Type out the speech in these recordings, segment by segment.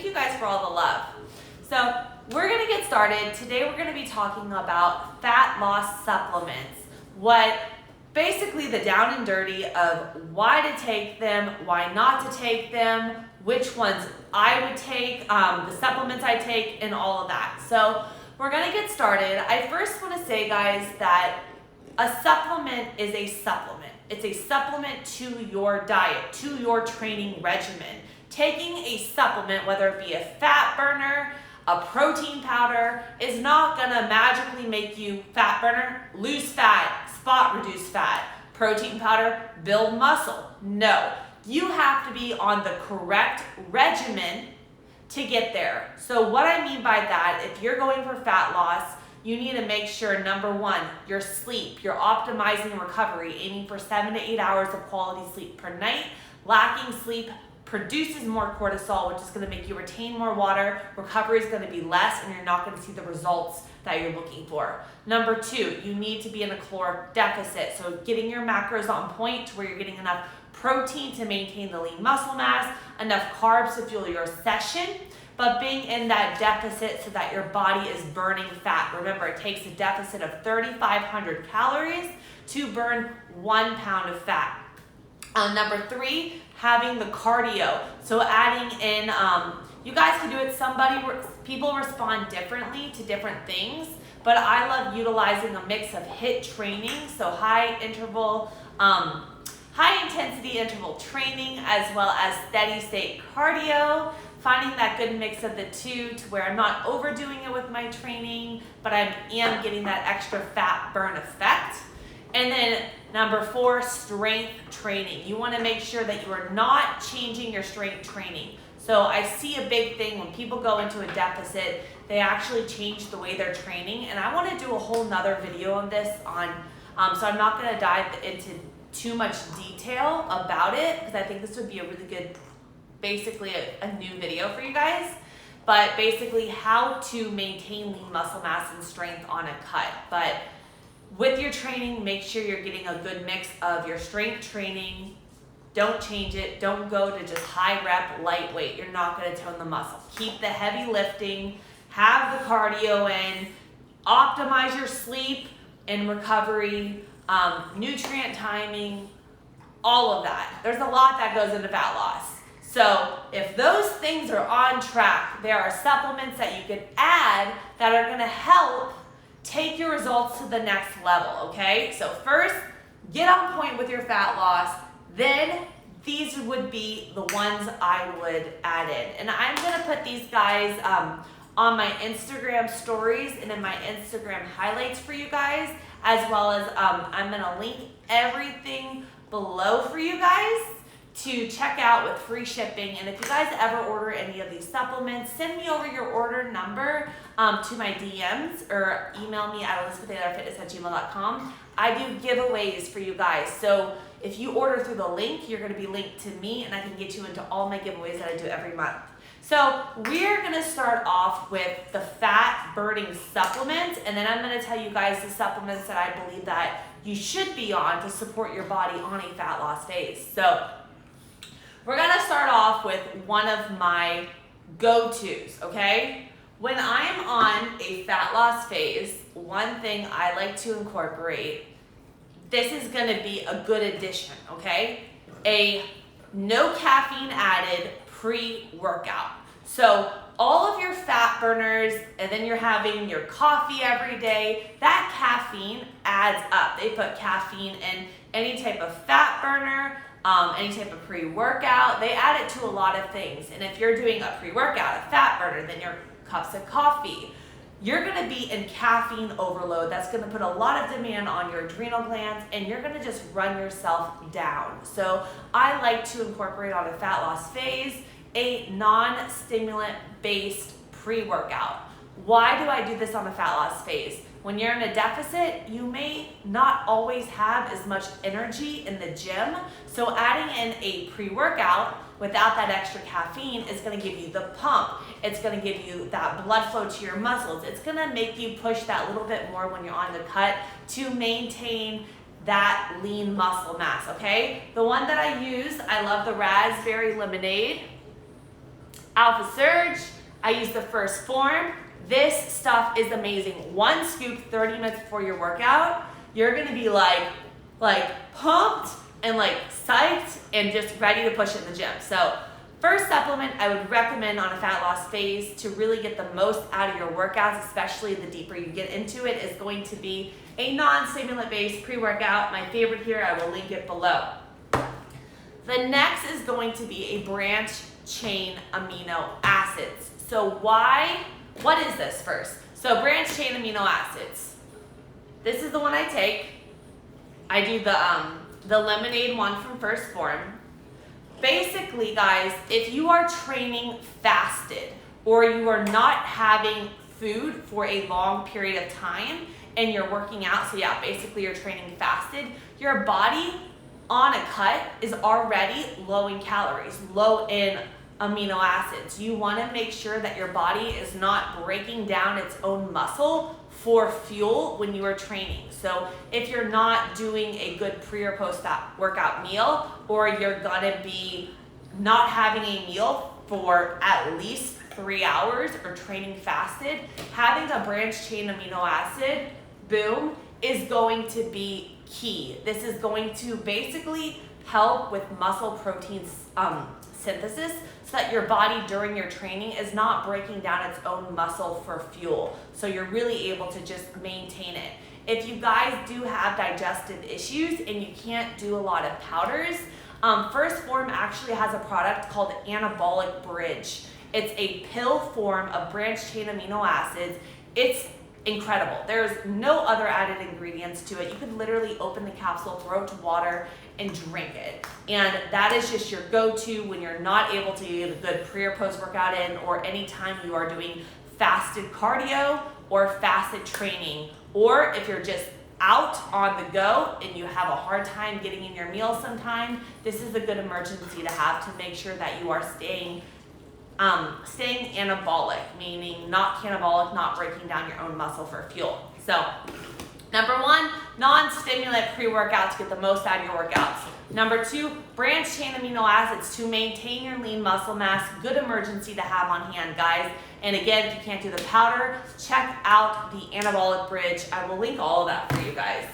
you guys for all the love. So we're gonna get started. Today we're gonna be talking about fat loss supplements. Basically the down and dirty of why to take them, why not to take them, which ones I would take, the supplements I take, and all of that. So we're gonna get started. I first wanna say, guys, that a supplement is a supplement. It's a supplement to your diet, to your training regimen. Taking a supplement, whether it be a fat burner, a protein powder, is not gonna magically make you fat burner, lose fat, spot reduce fat. Protein powder, build muscle. No, you have to be on the correct regimen to get there. So what I mean by that, if you're going for fat loss, you need to make sure, number one, your sleep, you're optimizing recovery, aiming for 7 to 8 hours of quality sleep per night. Lacking sleep produces more cortisol, which is going to make you retain more water. Recovery is going to be less, and you're not going to see the results that you're looking for. Number two, you need to be in a caloric deficit. So getting your macros on point to where you're getting enough protein to maintain the lean muscle mass, enough carbs to fuel your session, but being in that deficit so that your body is burning fat. Remember, it takes a deficit of 3,500 calories to burn 1 pound of fat. Number three, having the cardio. So adding in, you guys can do it, people respond differently to different things, but I love utilizing a mix of HIIT training, so high intensity interval training, as well as steady state cardio. Finding that good mix of the two to where I'm not overdoing it with my training, but I am getting that extra fat burn effect. And then number four, strength training. You want to make sure that you are not changing your strength training. So I see a big thing when people go into a deficit, they actually change the way they're training. And I want to do a whole nother video on this so I'm not going to dive into too much detail about it, because I think this would be a really good, basically a new video for you guys. But basically how to maintain lean muscle mass and strength on a cut. But with your training, make sure you're getting a good mix of your strength training. Don't change it. Don't go to just high rep, lightweight. You're not going to tone the muscle. Keep the heavy lifting, have the cardio in, optimize your sleep and recovery, nutrient timing, all of that. There's a lot that goes into fat loss. So if those things are on track, there are supplements that you can add that are going to help take your results to the next level, okay? So first, get on point with your fat loss. Then these would be the ones I would add in. And I'm gonna put these guys on my Instagram stories and in my Instagram highlights for you guys, as well as I'm gonna link everything below for you guys to check out with free shipping. And if you guys ever order any of these supplements, send me over your order number to my DMs or email me at ElizabethAylorFitness@gmail.com. I do giveaways for you guys. So if you order through the link, you're gonna be linked to me, and I can get you into all my giveaways that I do every month. So we're gonna start off with the fat burning supplements, and then I'm gonna tell you guys the supplements that I believe that you should be on to support your body on a fat loss phase. So we're gonna start off with one of my go-tos, okay? When I'm on a fat loss phase, one thing I like to incorporate, this is gonna be a good addition, okay? A no caffeine added pre-workout. So all of your fat burners, and then you're having your coffee every day, that caffeine adds up. They put caffeine in any type of fat burner, any type of pre-workout. They add it to a lot of things. And if you're doing a pre-workout, a fat burner, then your cups of coffee, you're gonna be in caffeine overload. That's gonna put a lot of demand on your adrenal glands, and you're gonna just run yourself down. So I like to incorporate on a fat loss phase a non-stimulant based pre-workout. Why do I do this on a fat loss phase? When you're in a deficit, you may not always have as much energy in the gym. So adding in a pre-workout without that extra caffeine is gonna give you the pump. It's gonna give you that blood flow to your muscles. It's gonna make you push that little bit more when you're on the cut to maintain that lean muscle mass, okay? The one that I use, I love the raspberry lemonade. Alpha Surge, I use the first form. This stuff is amazing. 1 scoop 30 minutes before your workout, you're gonna be like pumped and like psyched and just ready to push it in the gym. So first supplement I would recommend on a fat loss phase to really get the most out of your workouts, especially the deeper you get into it, is going to be a non-stimulant based pre-workout. My favorite here, I will link it below. The next is going to be a branch chain amino acids. So what is this first? So branch chain amino acids. This is the one I take. I do the lemonade one from First Form. Basically, guys, if you are training fasted or you are not having food for a long period of time and you're working out, so yeah, basically you're training fasted, your body on a cut is already low in calories, low in amino acids. You want to make sure that your body is not breaking down its own muscle for fuel when you are training. So if you're not doing a good pre or post workout meal, or you're gonna be not having a meal for at least 3 hours or training fasted, having a branch chain amino acid, boom, is going to be key. This is going to basically help with muscle protein synthesis, so that your body during your training is not breaking down its own muscle for fuel. So you're really able to just maintain it. If you guys do have digestive issues and you can't do a lot of powders, First Form actually has a product called Anabolic Bridge. It's a pill form of branch chain amino acids. It's incredible. There's no other added ingredients to it. You can literally open the capsule, throw it to water, and drink it. And that is just your go-to when you're not able to get a good pre or post workout in, or anytime you are doing fasted cardio or fasted training, or if you're just out on the go and you have a hard time getting in your meal sometime, this is a good emergency to have to make sure that you are staying anabolic, meaning not catabolic, not breaking down your own muscle for fuel. So number 1, non-stimulant pre-workout to get the most out of your workouts. Number 2, branch chain amino acids to maintain your lean muscle mass. Good emergency to have on hand, guys. And again, if you can't do the powder, check out the Anabolic Bridge. I will link all of that for you guys.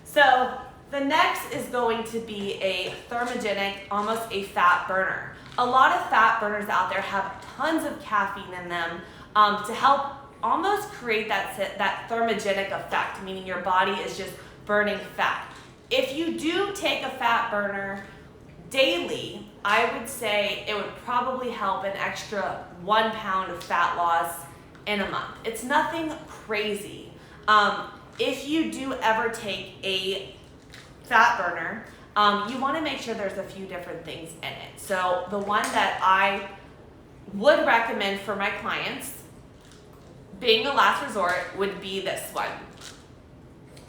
So the next is going to be a Thermogenic, almost a fat burner. A lot of fat burners out there have tons of caffeine in them to help almost create that thermogenic effect, meaning your body is just burning fat. If you do take a fat burner daily, I would say it would probably help an extra 1 pound of fat loss in a month. It's nothing crazy. If you do ever take a fat burner, you want to make sure there's a few different things in it. So the one that I would recommend for my clients, being a last resort, would be this one.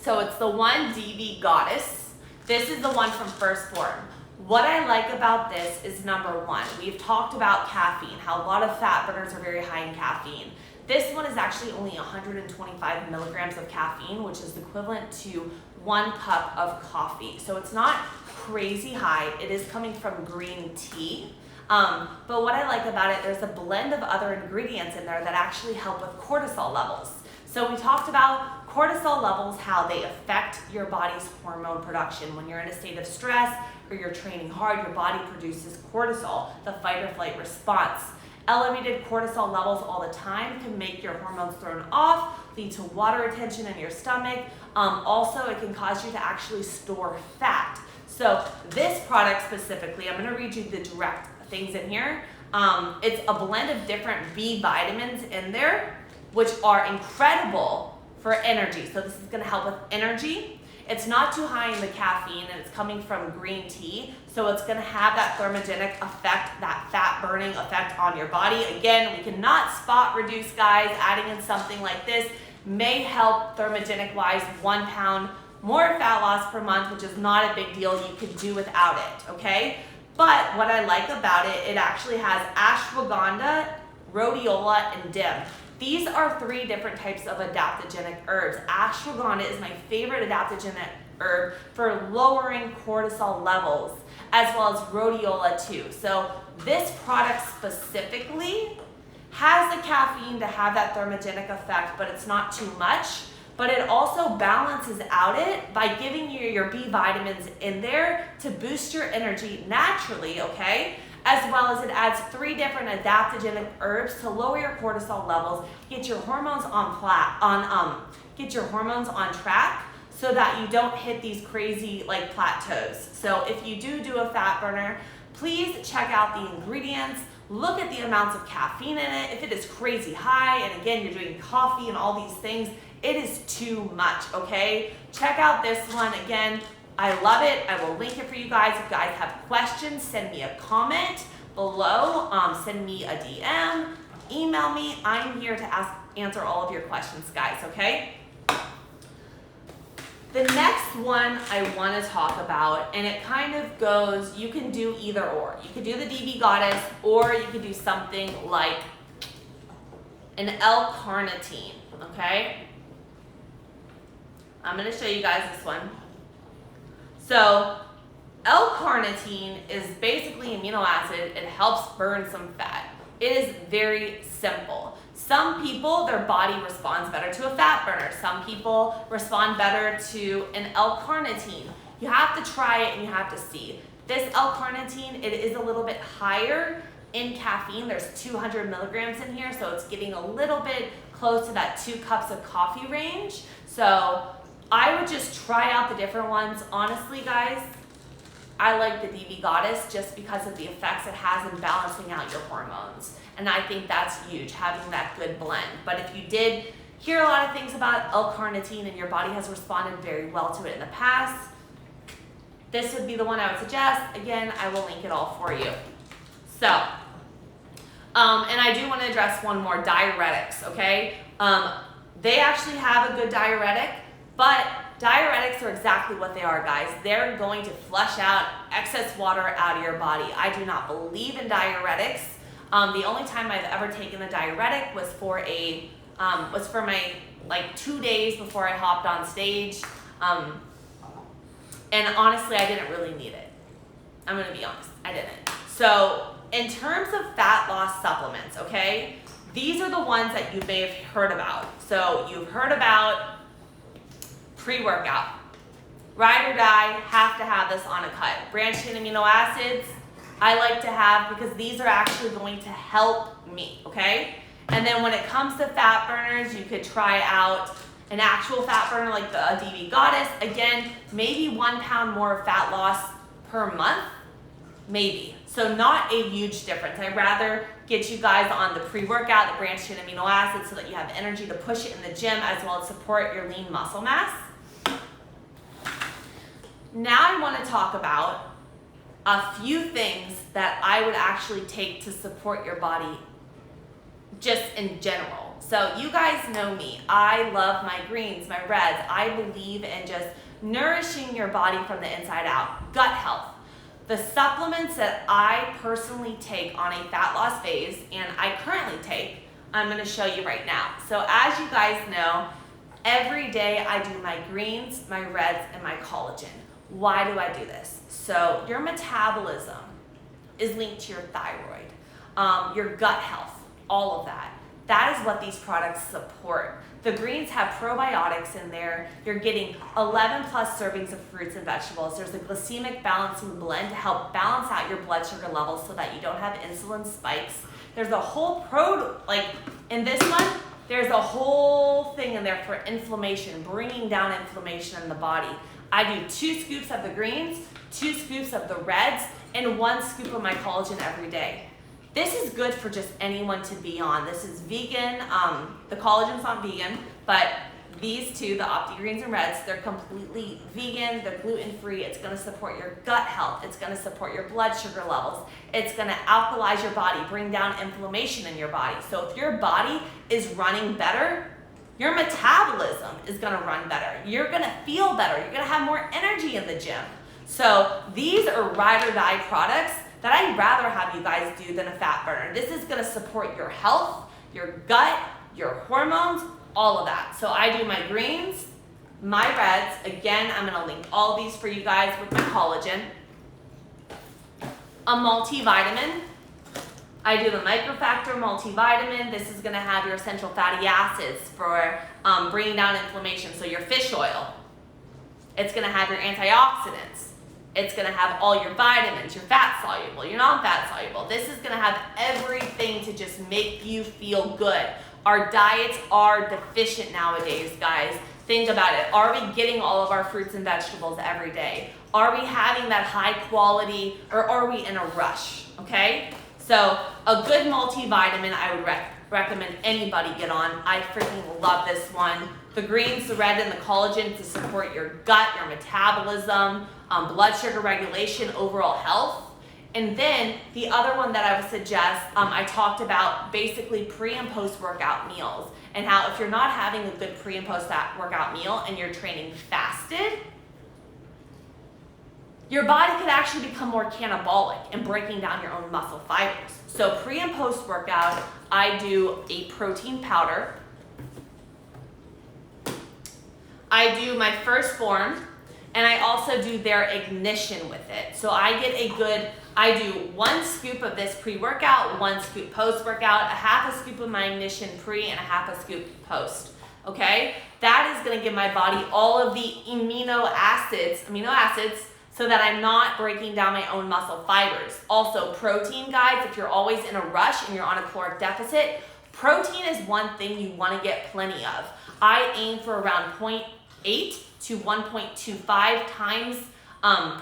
So it's the 1DV Goddess. This is the one from First Form. What I like about this is, number 1, we've talked about caffeine, how a lot of fat burners are very high in caffeine. This one is actually only 125 milligrams of caffeine, which is equivalent to 1 cup of coffee. So it's not crazy high. It is coming from green tea. But what I like about it, there's a blend of other ingredients in there that actually help with cortisol levels. So we talked about cortisol levels, how they affect your body's hormone production. When you're in a state of stress or you're training hard, your body produces cortisol, the fight or flight response. Elevated cortisol levels all the time can make your hormones thrown off, lead to water retention in your stomach. Also, it can cause you to actually store fat. So this product specifically, I'm gonna read you the direct things in here. It's a blend of different B vitamins in there, which are incredible for energy. So this is gonna help with energy. It's not too high in the caffeine, and it's coming from green tea. So it's gonna have that thermogenic effect, that fat burning effect on your body. Again, we cannot spot reduce, guys. Adding in something like this may help thermogenic wise 1 pound more fat loss per month, which is not a big deal. You could do without it, okay? But what I like about it, it actually has ashwagandha, rhodiola, and dim. These are 3 different types of adaptogenic herbs. Ashwagandha is my favorite adaptogenic herb for lowering cortisol levels, as well as rhodiola too. So this product specifically has the caffeine to have that thermogenic effect, but it's not too much. But it also balances out it by giving you your B vitamins in there to boost your energy naturally, okay? As well as it adds 3 different adaptogenic herbs to lower your cortisol levels, get your hormones get your hormones on track so that you don't hit these crazy like plateaus. So if you do a fat burner, please check out the ingredients. Look at the amounts of caffeine in it. If it is crazy high, and again, you're doing coffee and all these things, it is too much, okay? Check out this one. Again, I love it. I will link it for you guys. If you guys have questions, send me a comment below. Send me a DM, email me. I'm here to answer all of your questions, guys, okay? The next one I want to talk about, and it kind of goes, you can do either or. You could do the DB Goddess, or you could do something like an L-carnitine, okay? I'm going to show you guys this one. So L-carnitine is basically amino acid. It helps burn some fat. It is very simple. Some people, their body responds better to a fat burner. Some people respond better to an L-carnitine. You have to try it and you have to see. This L-carnitine, it is a little bit higher in caffeine. There's 200 milligrams in here, so it's getting a little bit close to that 2 cups of coffee range. So I would just try out the different ones. Honestly, guys, I like the DB Goddess just because of the effects it has in balancing out your hormones. And I think that's huge, having that good blend. But if you did hear a lot of things about L-carnitine and your body has responded very well to it in the past, this would be the one I would suggest. Again, I will link it all for you. So, and I do want to address one more, diuretics, okay? They actually have a good diuretic, but diuretics are exactly what they are, guys. They're going to flush out excess water out of your body. I do not believe in diuretics. The only time I've ever taken a diuretic was for my like 2 days before I hopped on stage. And honestly, I didn't really need it. I'm gonna be honest, I didn't. So in terms of fat loss supplements, okay, these are the ones that you may have heard about. So you've heard about pre-workout. Ride or die, have to have this on a cut. Branched chain amino acids, I like to have because these are actually going to help me, okay? And then when it comes to fat burners, you could try out an actual fat burner like the DB Goddess. Again, maybe 1 pound more fat loss per month, maybe. So not a huge difference. I'd rather get you guys on the pre-workout, the branched chain amino acids, so that you have energy to push it in the gym as well as support your lean muscle mass. Now I want to talk about a few things that I would actually take to support your body just in general. So you guys know me. I love my greens, my reds. I believe in just nourishing your body from the inside out. Gut health. The supplements that I personally take on a fat loss phase, and I currently take, I'm going to show you right now. So as you guys know, every day I do my greens, my reds, and my collagen. Why do I do this? So your metabolism is linked to your thyroid, your gut health, all of that. That is what these products support. The greens have probiotics in there. You're getting 11 plus servings of fruits and vegetables. There's a glycemic balancing blend to help balance out your blood sugar levels so that you don't have insulin spikes. There's a whole in this one, there's a whole thing in there for inflammation, bringing down inflammation in the body. I do 2 scoops of the greens, 2 scoops of the reds, and 1 scoop of my collagen every day. This is good for just anyone to be on. This is vegan. The collagen's not vegan, but these two, the Opti-Greens and Reds, they're completely vegan. They're gluten-free. It's going to support your gut health. It's going to support your blood sugar levels. It's going to alkalize your body, bring down inflammation in your body. So if your body is running better, your metabolism is going to run better. You're going to feel better. You're going to have more energy in the gym. So these are ride or die products that I'd rather have you guys do than a fat burner. This is going to support your health, your gut, your hormones, all of that. So I do my greens, my Reds, again, I'm gonna link all these for you guys with my collagen. A multivitamin. I do the microfactor multivitamin. This is gonna have your essential fatty acids for bringing down inflammation, so your fish oil. It's gonna have your antioxidants. It's gonna have all your vitamins, your fat soluble, your non-fat soluble. This is gonna have everything to just make you feel good. Our diets are deficient nowadays, guys. Think about it. Are we getting all of our fruits and vegetables every day? Are we having that high quality, or are we in a rush, okay? So a good multivitamin I would recommend anybody get on. I freaking love this one. The greens, the red, and the collagen to support your gut, your metabolism, blood sugar regulation, overall health. And then the other one that I would suggest, I talked about basically pre and post workout meals, and how if you're not having a good pre and post workout meal and you're training fasted, your body could actually become more catabolic and breaking down your own muscle fibers. So pre and post workout, I do a protein powder. I do my first form, and I also do their ignition with it. So I do 1 scoop of this pre-workout, 1 scoop post-workout, a half a scoop of my ignition pre, and a half a scoop post, okay? That is gonna give my body all of the amino acids, so that I'm not breaking down my own muscle fibers. Also, protein, guys, if you're always in a rush and you're on a caloric deficit, protein is one thing you wanna get plenty of. I aim for around 0.8 to 1.25 times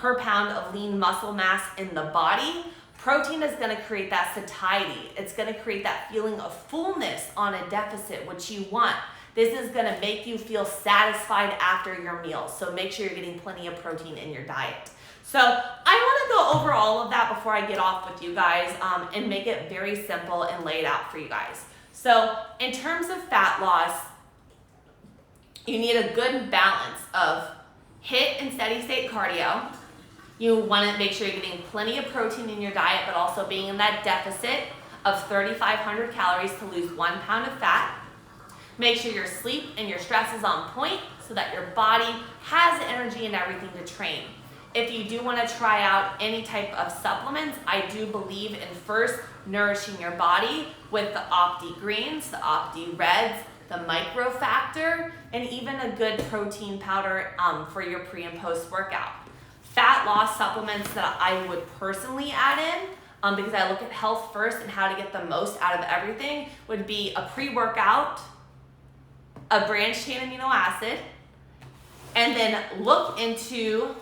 per pound of lean muscle mass in the body. Protein is gonna create that satiety. It's gonna create that feeling of fullness on a deficit, which you want. This is gonna make you feel satisfied after your meals. So make sure you're getting plenty of protein in your diet. So I wanna go over all of that before I get off with you guys and make it very simple and lay it out for you guys. So in terms of fat loss, you need a good balance of HIIT and steady state cardio. You wanna make sure you're getting plenty of protein in your diet, but also being in that deficit of 3,500 calories to lose 1 pound of fat. Make sure your sleep and your stress is on point so that your body has the energy and everything to train. If you do wanna try out any type of supplements, I do believe in first nourishing your body with the Opti-Greens, the Opti-Reds, the microfactor, and even a good protein powder for your pre and post workout. Fat loss supplements that I would personally add in, because I look at health first and how to get the most out of everything, would be a pre-workout, a branched chain amino acid, and then look into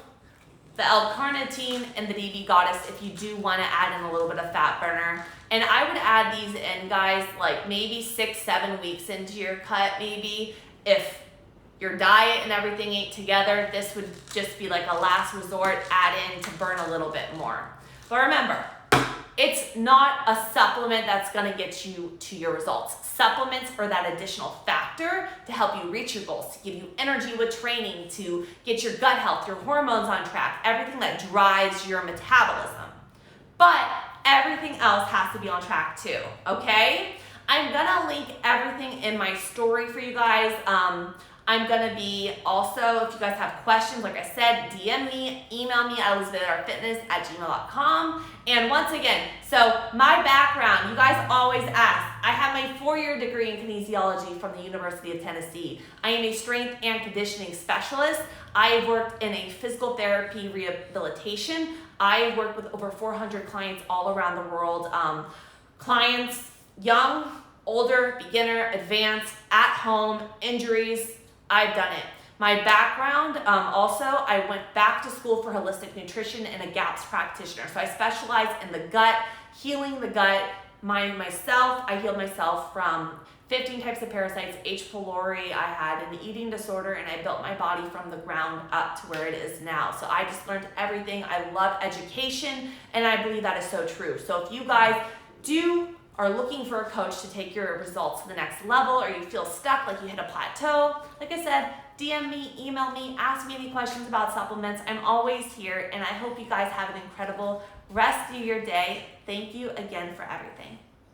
the L-carnitine and the DB Goddess if you do want to add in a little bit of fat burner. And I would add these in, guys, like maybe 6-7 weeks into your cut, maybe. If your diet and everything ain't together, this would just be like a last resort, add in to burn a little bit more. But remember, it's not a supplement that's gonna get you to your results. Supplements are that additional factor to help you reach your goals, to give you energy with training, to get your gut health, your hormones on track, everything that drives your metabolism. But everything else has to be on track too, okay? I'm gonna link everything in my story for you guys. I'm gonna be also, if you guys have questions, like I said, DM me, email me at ElizabethAylorFitness@gmail.com. And once again, so my background, you guys always ask, I have my 4-year degree in kinesiology from the University of Tennessee. I am a strength and conditioning specialist. I have worked in a physical therapy rehabilitation. I have worked with over 400 clients all around the world. Clients, young, older, beginner, advanced, at home, injuries, I've done it. My background, also, I went back to school for holistic nutrition and a GAPS practitioner. So I specialize in the gut, healing the gut. I healed myself from 15 types of parasites, H. pylori. I had an eating disorder, and I built my body from the ground up to where it is now. So I just learned everything. I love education, and I believe that is so true. So if you guys are looking for a coach to take your results to the next level, or you feel stuck, like you hit a plateau, like I said, DM me, email me, ask me any questions about supplements. I'm always here, and I hope you guys have an incredible rest of your day. Thank you again for everything.